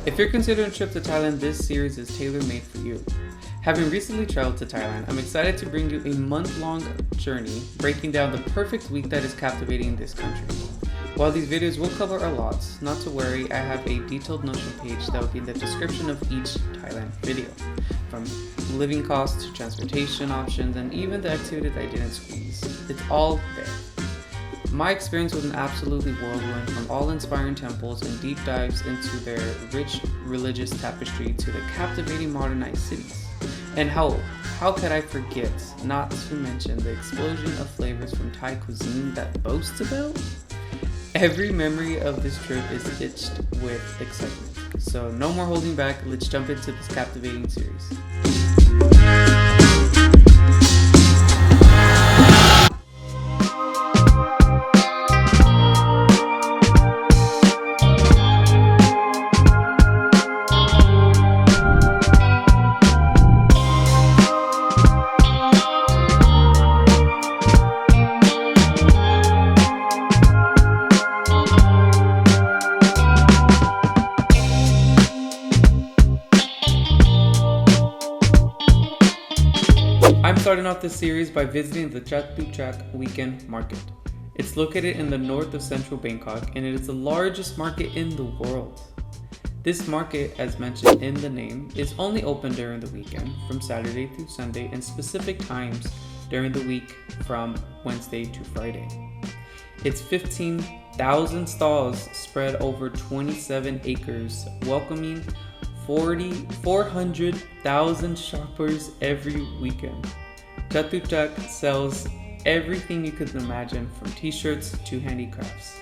If you're considering a trip to Thailand, this series is tailor-made for you. Having recently traveled to Thailand, I'm excited to bring you a month-long journey breaking down the perfect week that is captivating in this country. While these videos will cover a lot, not to worry, I have a detailed Notion page that will be in the description of each Thailand video. From living costs to transportation options and even the activities I didn't squeeze. It's all there. My experience was an absolutely whirlwind, from all-inspiring temples and deep dives into their rich religious tapestry to the captivating modernized cities. And how could I forget, not to mention the explosion of flavors from Thai cuisine that boasts about? Every memory of this trip is stitched with excitement. So no more holding back, let's jump into this captivating series. I'm starting off this series by visiting the Chatuchak weekend market. It's located in the north of central Bangkok and it is the largest market in the world. This market, as mentioned in the name, is only open during the weekend from Saturday through Sunday and specific times during the week from Wednesday to Friday. It's 15,000 stalls spread over 27 acres, welcoming 400,000 shoppers every weekend. Chatuchak sells everything you could imagine, from t-shirts to handicrafts.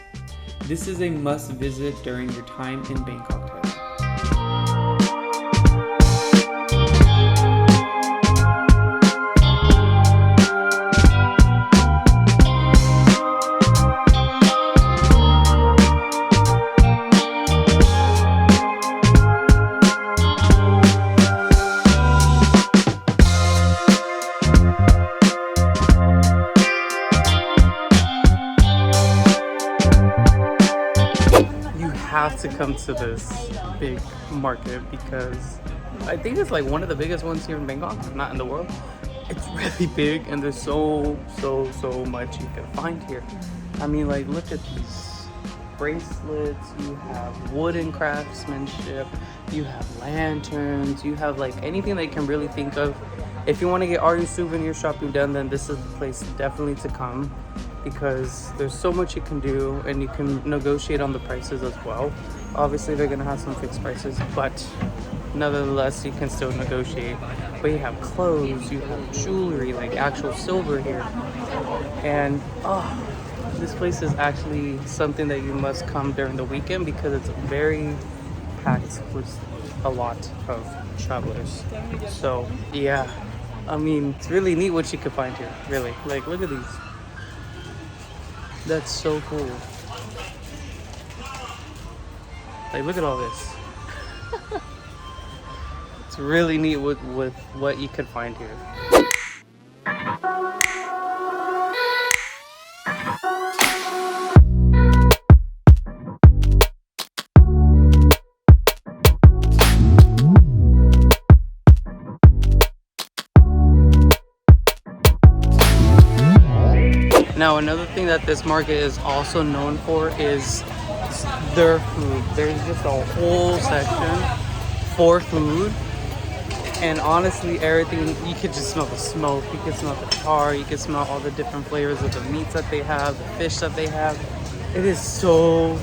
This is a must visit during your time in Bangkok, Thailand. Have to come to this big market because I think it's like one of the biggest ones here in Bangkok, if not in the world. It's really big and there's so much you can find here. I mean, like, look at these bracelets, you have wooden craftsmanship, you have lanterns, you have like anything that you can really think of. If you want to get all your souvenir shopping done, then this is the place definitely to come, because there's so much you can do and you can negotiate on the prices as well. Obviously they're gonna have some fixed prices, but nevertheless you can still negotiate. But you have clothes, you have jewelry, like actual silver here, and this place is actually something that you must come during the weekend because it's very packed with a lot of travelers. So yeah, I mean, it's really neat what you can find here, really. Like, look at these. That's so cool. Like, look at all this. It's really neat with what you can find here. Now, another thing that this market is also known for is their food. There's just a whole section for food, and honestly, everything, you could just smell the smoke, you can smell the char, you can smell all the different flavors of the meats that they have, the fish that they have. It is so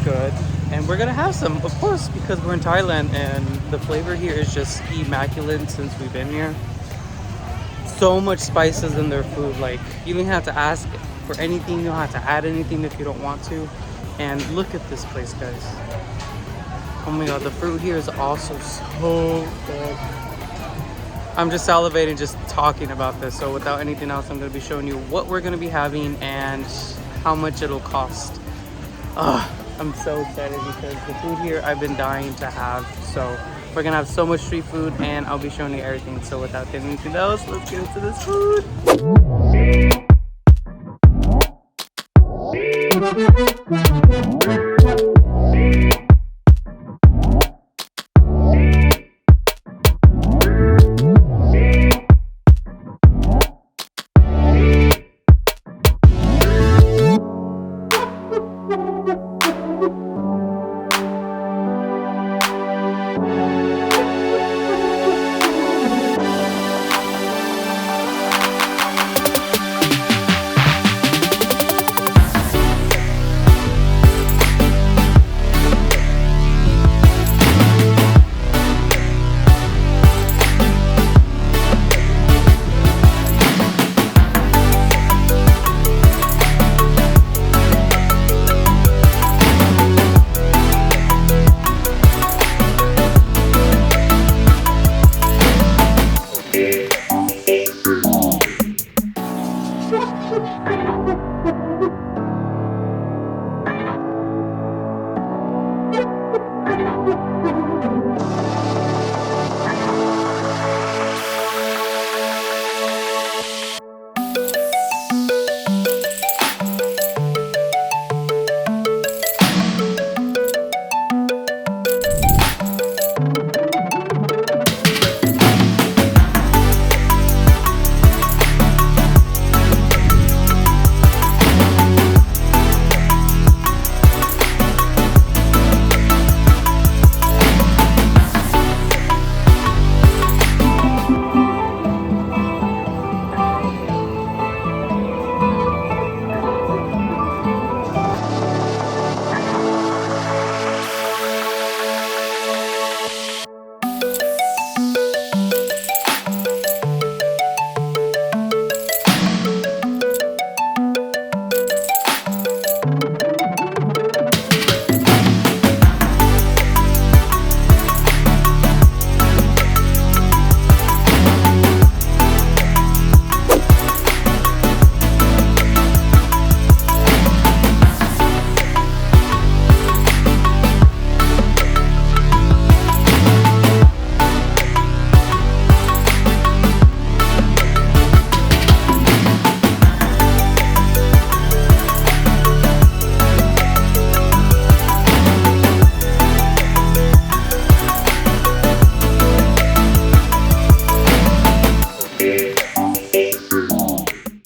good, and we're gonna have some, of course, because we're in Thailand and the flavor here is just immaculate since we've been here. So much spices in their food, like you don't have to ask for anything, you don't have to add anything if you don't want to. And look at this place, guys. Oh my god, the fruit here is also so good. I'm just salivating just talking about this. So without anything else, I'm going to be showing you what we're going to be having and how much it'll cost. I'm so excited because the food here I've been dying to have. So we're gonna have so much street food and I'll be showing you everything. So without getting anything else, let's get into this food.